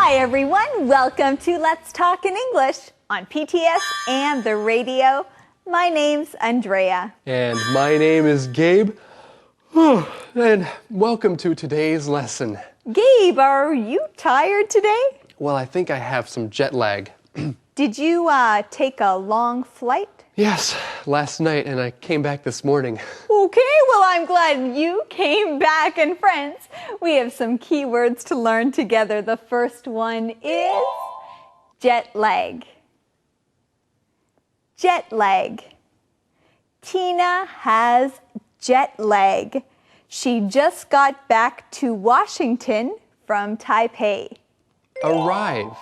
Hi everyone, welcome to Let's Talk in English on PTS and the radio. My name's Andrea. And my name is Gabe. And welcome to today's lesson. Gabe, are you tired today? Well, I think I have some jet lag. Did you take a long flight? Yes, last night, and I came back this morning. Okay, well, I'm glad you came back. And friends, we have some key words to learn together. The first one is jet lag. Jet lag. Tina has jet lag. She just got back to Washington from Taipei. Arrive.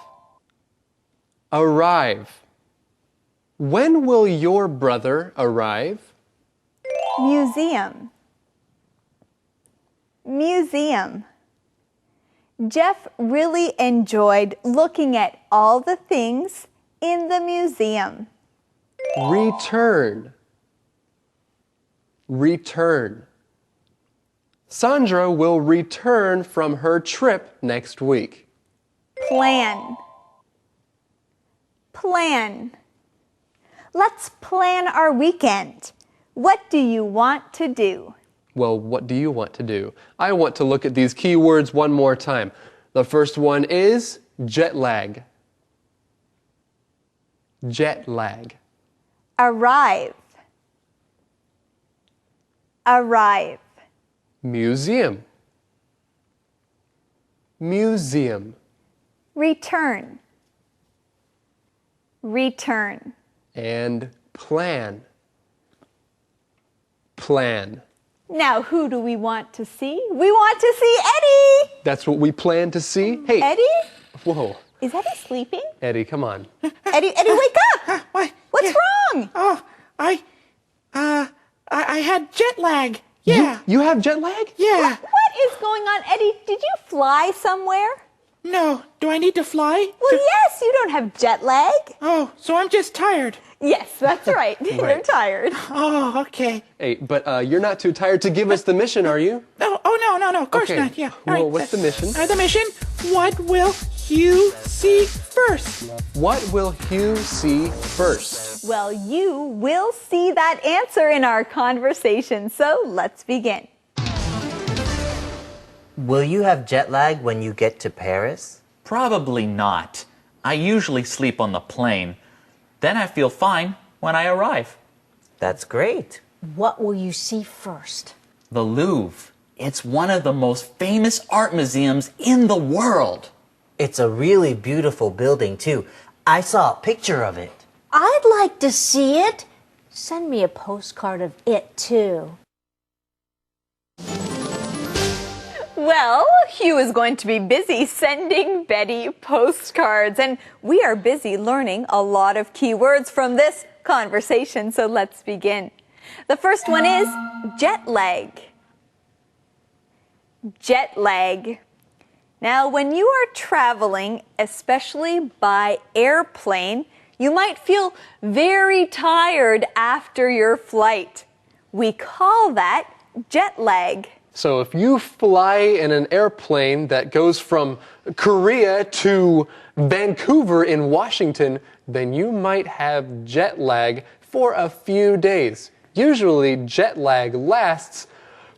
Arrive. When will your brother arrive? Museum. Museum. Jeff really enjoyed looking at all the things in the museum. Return. Return. Sandra will return from her trip next week. Plan. Plan. Let's plan our weekend. What do you want to do? Well, what do you want to do? I want to look at these key words one more time. The first one is jet lag. Jet lag. Arrive. Arrive. Museum. Museum. Return. Return. And plan. Plan. Now, who do we want to see? We want to see Eddie! That's what we plan to see? Hey! Eddie? Whoa. Is Eddie sleeping? Eddie, come on. Eddie, wake up! What? What's Yeah. wrong? Oh, I had jet lag. Yeah. You have jet lag? Yeah. What is going on, Eddie? Did you fly somewhere? No. Do I need to fly? Well, yes, you don't have jet lag. Oh, so I'm just tired. Yes, that's right. You're Right. tired. Oh, okay. Hey, but you're not too tired to give us the mission, are you? No, of course Okay. not. Yeah. Well, All right. what's the mission? The mission, what will you see first? What will Hugh see first? Well, you will see that answer in our conversation, so let's begin. Will you have jet lag when you get to Paris? Probably not. I usually sleep on the plane. Then I feel fine when I arrive. That's great. What will you see first? The Louvre. It's one of the most famous art museums in the world. It's a really beautiful building, too. I saw a picture of it. I'd like to see it. Send me a postcard of it, too. Well, Hugh is going to be busy sending Betty postcards, and we are busy learning a lot of key words from this conversation, so let's begin. The first one is jet lag. Jet lag. Now, when you are traveling, especially by airplane, you might feel very tired after your flight. We call that jet lag. So if you fly in an airplane that goes from Korea to Vancouver in Washington, then you might have jet lag for a few days. Usually jet lag lasts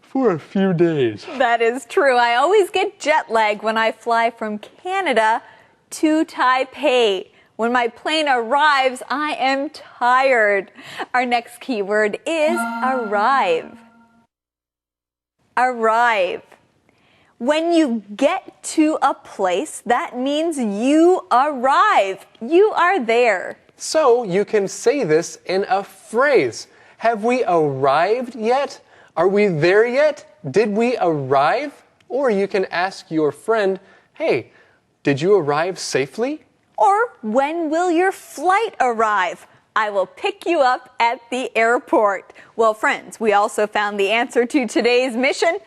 for a few days. That is true. I always get jet lag when I fly from Canada to Taipei. When my plane arrives, I am tired. Our next keyword is arrive. Arrive. When you get to a place, that means you arrive. You are there. So you can say this in a phrase. Have we arrived yet? Are we there yet? Did we arrive? Or you can ask your friend, hey, did you arrive safely? Or when will your flight arrive? I will pick you up at the airport. Well, friends, we also found the answer to today's mission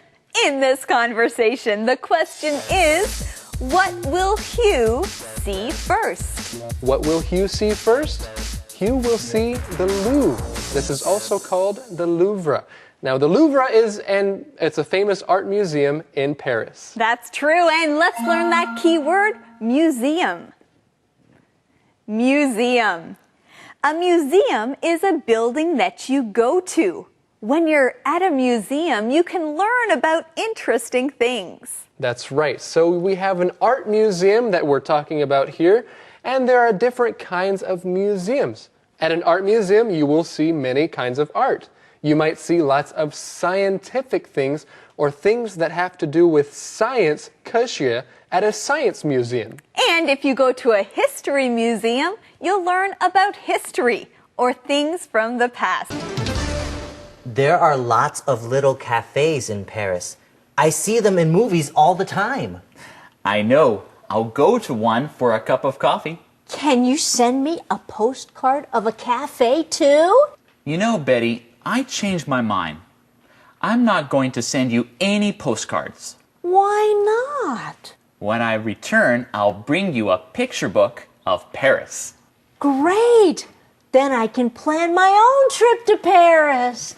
in this conversation. The question is, what will Hugh see first? What will Hugh see first? Hugh will see the Louvre. This is also called the Louvre. Now, the Louvre it's a famous art museum in Paris. That's true, and let's learn that key word, museum. Museum. A museum is a building that you go to. When you're at a museum, you can learn about interesting things. That's right. So we have an art museum that we're talking about here, and there are different kinds of museums. At an art museum, you will see many kinds of art. You might see lots of scientific things or things that have to do with science, 科学, at a science museum. And if you go to a history museum, you'll learn about history or things from the past. There are lots of little cafes in Paris. I see them in movies all the time. I know. I'll go to one for a cup of coffee. Can you send me a postcard of a cafe too? You know, Betty, I changed my mind. I'm not going to send you any postcards. Why not? When I return, I'll bring you a picture book of Paris. Great! Then I can plan my own trip to Paris.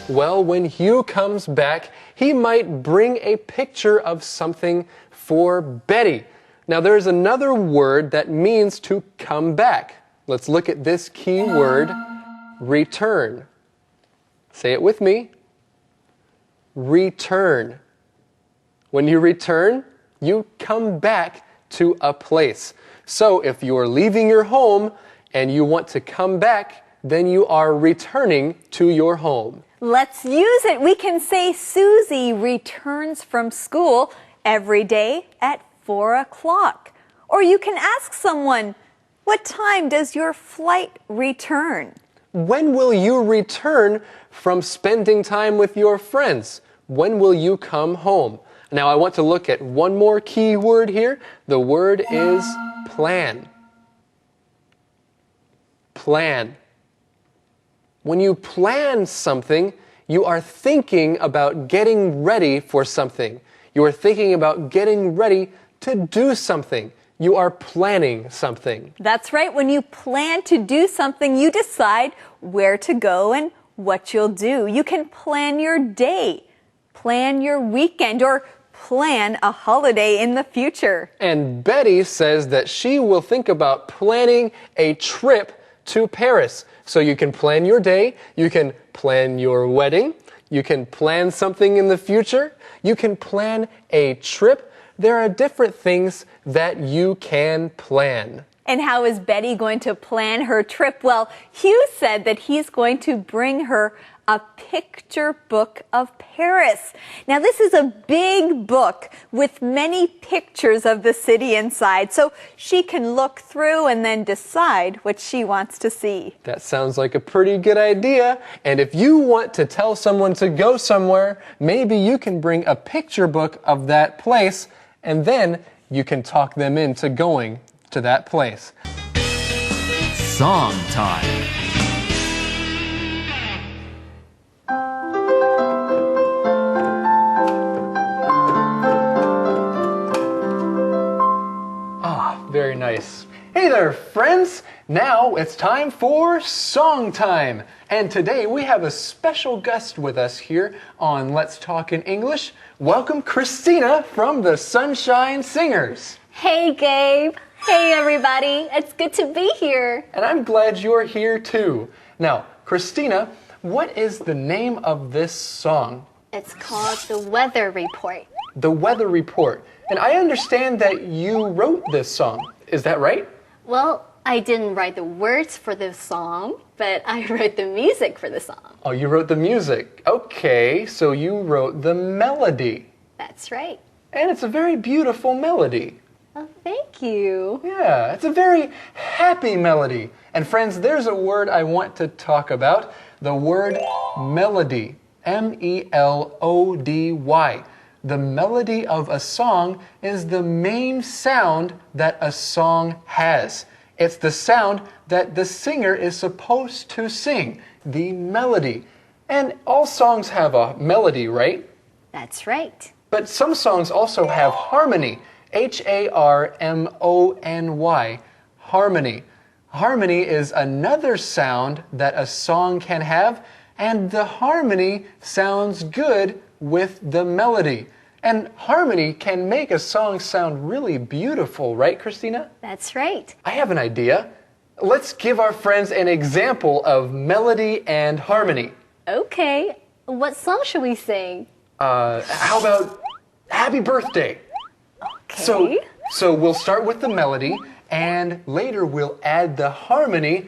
Well, when Hugh comes back, he might bring a picture of something for Betty. Now, there's another word that means to come back. Let's look at this key word, return. Say it with me. Return. When you return, you come back to a place. So if you're leaving your home and you want to come back, then you are returning to your home. Let's use it. We can say Susie returns from school every day at 4 o'clock. Or you can ask someone, what time does your flight return? When will you return from spending time with your friends? When will you come home? Now I want to look at one more key word here. The word is plan. Plan. When you plan something, you are thinking about getting ready for something. You are thinking about getting ready to do something. You are planning something. That's right. When you plan to do something, you decide where to go and what you'll do. You can plan your day, plan your weekend, or plan a holiday in the future. And Betty says that she will think about planning a trip to Paris. So you can plan your day, you can plan your wedding, you can plan something in the future, you can plan a trip. There are different things that you can plan. And how is Betty going to plan her trip? Well, Hugh said that he's going to bring her a picture book of Paris. Now, this is a big book with many pictures of the city inside, so she can look through and then decide what she wants to see. That sounds like a pretty good idea. And if you want to tell someone to go somewhere, maybe you can bring a picture book of that place, and then you can talk them into going to that place. Song time. Very nice. Hey there, friends! Now it's time for Song Time. And today we have a special guest with us here on Let's Talk in English. Welcome, Christina from the Sunshine Singers. Hey, Gabe. Hey, everybody. It's good to be here. And I'm glad you're here too. Now, Christina, what is the name of this song? It's called The Weather Report. The Weather Report. And I understand that you wrote this song. Is that right? Well, I didn't write the words for this song, but I wrote the music for the song. Oh, you wrote the music. Okay, so you wrote the melody. That's right. And it's a very beautiful melody. Oh, thank you. Yeah, it's a very happy melody. And friends, there's a word I want to talk about. The word melody. M-E-L-O-D-Y. The melody of a song is the main sound that a song has. It's the sound that the singer is supposed to sing, the melody. And all songs have a melody, right? That's right. But some songs also have harmony. H-A-R-M-O-N-Y. Harmony. Harmony is another sound that a song can have, and the harmony sounds good with the melody. And harmony can make a song sound really beautiful, right, Christina? That's right. I have an idea. Let's give our friends an example of melody and harmony. Okay. What song should we sing? How about Happy Birthday? Okay. So we'll start with the melody, and later we'll add the harmony.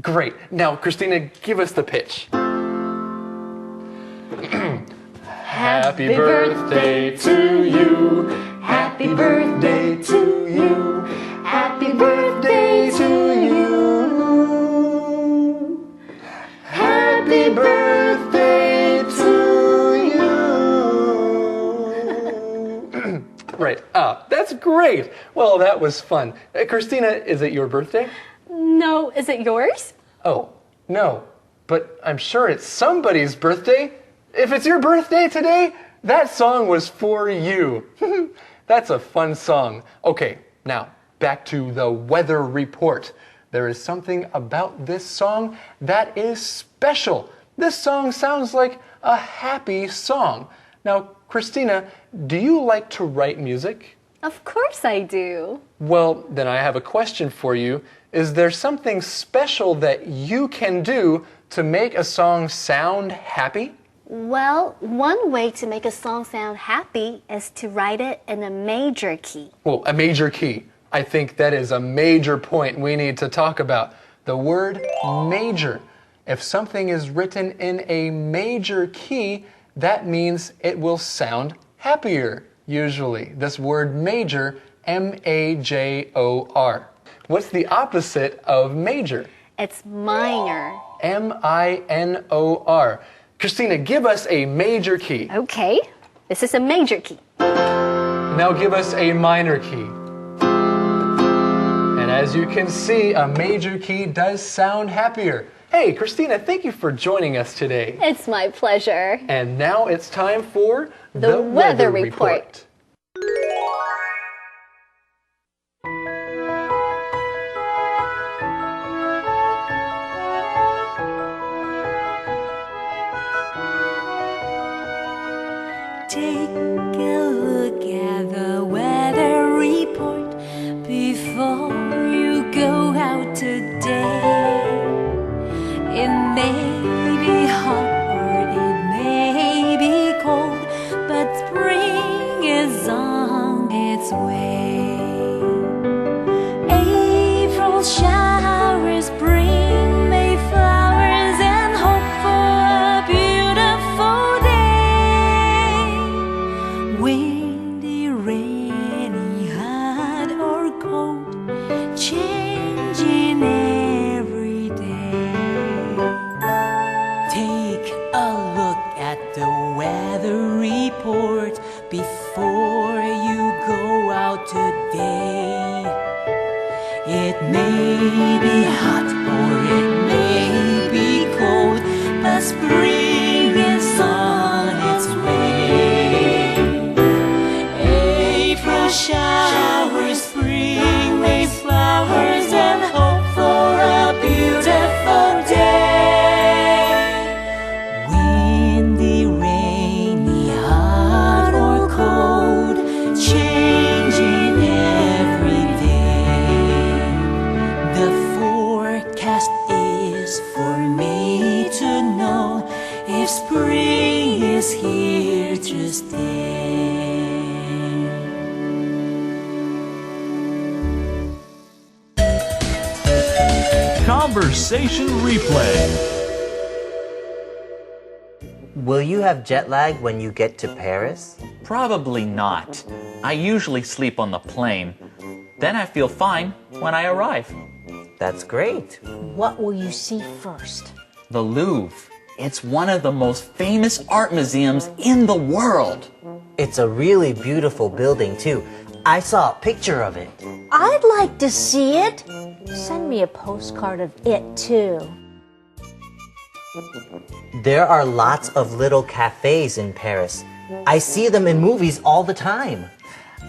Great. Now, Christina, give us the pitch. Happy birthday to you. Happy birthday to you. Happy birthday to you. Happy birthday to you. Right. That's great. Well, that was fun. Christina, is it your birthday? No, is it yours? Oh, no. But I'm sure it's somebody's birthday. If it's your birthday today, that song was for you. That's a fun song. Okay, now back to the weather report. There is something about this song that is special. This song sounds like a happy song. Now, Christina, do you like to write music? Of course I do. Well, then I have a question for you. Is there something special that you can do to make a song sound happy? Well, one way to make a song sound happy is to write it in a major key. Well, a major key. I think that is a major point we need to talk about. The word major. If something is written in a major key, that means it will sound happier, usually. This word major, M-A-J-O-R. What's the opposite of major? It's minor. M-I-N-O-R. Christina, give us a major key. Okay, this is a major key. Now give us a minor key. And as you can see, a major key does sound happier. Hey, Christina, thank you for joining us today. It's my pleasure. And now it's time for The Weather Report. Take a look at the weather report before you go out today. It may be hot or it may be cold, but spring is on its way. April showers bring May flowers and hope for a beautiful day. Windy, rainy, hot or cold, changing every day. Take a look at the weather report before you go out today. It may be hot or it may be cold, but spring is on its way. April showers, spring May flowers, and hope for a beautiful day. Windy, rainy, hot or cold, changing every day. The forecast is for me to know if spring is here to stay. Conversation replay. Will you have jet lag when you get to Paris? Probably not. I usually sleep on the plane. Then I feel fine when I arrive. That's great. What will you see first? The Louvre. It's one of the most famous art museums in the world. It's a really beautiful building, too. I saw a picture of it. I'd like to see it. Send me a postcard of it, too. There are lots of little cafes in Paris. I see them in movies all the time.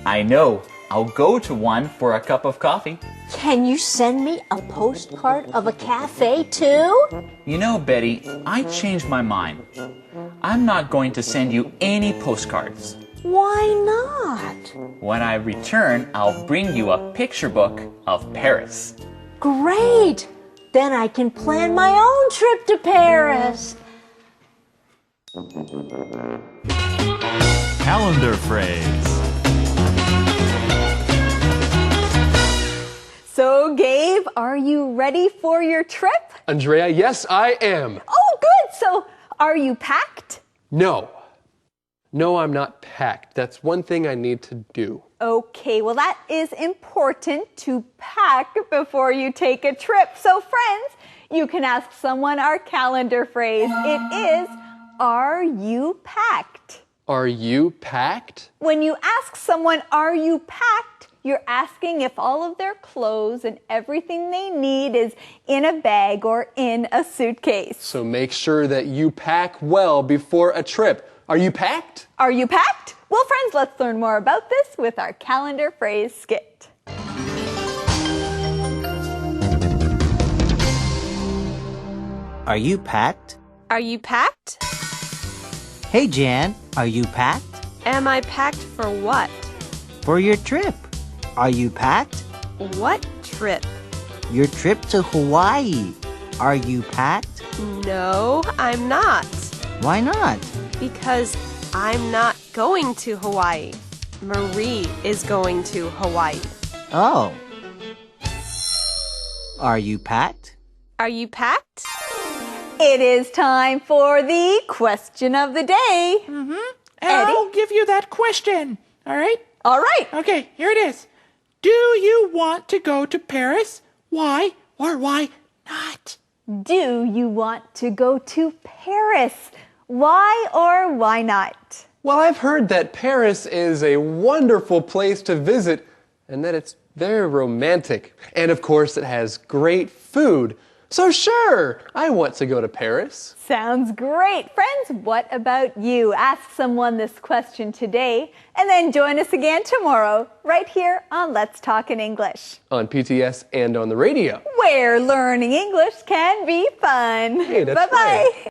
I know. I'll go to one for a cup of coffee. Can you send me a postcard of a cafe, too? You know, Betty, I changed my mind. I'm not going to send you any postcards. Why not? When I return, I'll bring you a picture book of Paris. Great! Then I can plan my own trip to Paris. Calendar phrase. So, Gabe, are you ready for your trip? Andrea, yes, I am. Oh, good. So, are you packed? No. No, I'm not packed. That's one thing I need to do. Okay, well, that is important to pack before you take a trip. So, friends, you can ask someone our calendar phrase. It is, are you packed? Are you packed? When you ask someone, are you packed? You're asking if all of their clothes and everything they need is in a bag or in a suitcase. So make sure that you pack well before a trip. Are you packed? Are you packed? Well, friends, let's learn more about this with our calendar phrase skit. Are you packed? Are you packed? Hey, Jan, are you packed? Am I packed for what? For your trip. Are you packed? What trip? Your trip to Hawaii. Are you packed? No, I'm not. Why not? Because I'm not going to Hawaii. Marie is going to Hawaii. Oh. Are you packed? Are you packed? It is time for the question of the day. And Eddie? I'll give you that question. All right? All right. Okay, here it is. Do you want to go to Paris? Why or why not? Do you want to go to Paris? Why or why not? Well, I've heard that Paris is a wonderful place to visit and that it's very romantic. And of course, it has great food. So sure, I want to go to Paris. Sounds great. Friends, what about you? Ask someone this question today and then join us again tomorrow right here on Let's Talk in English, On PTS and on the radio. where learning English can be fun. Hey, that's Bye-bye. right.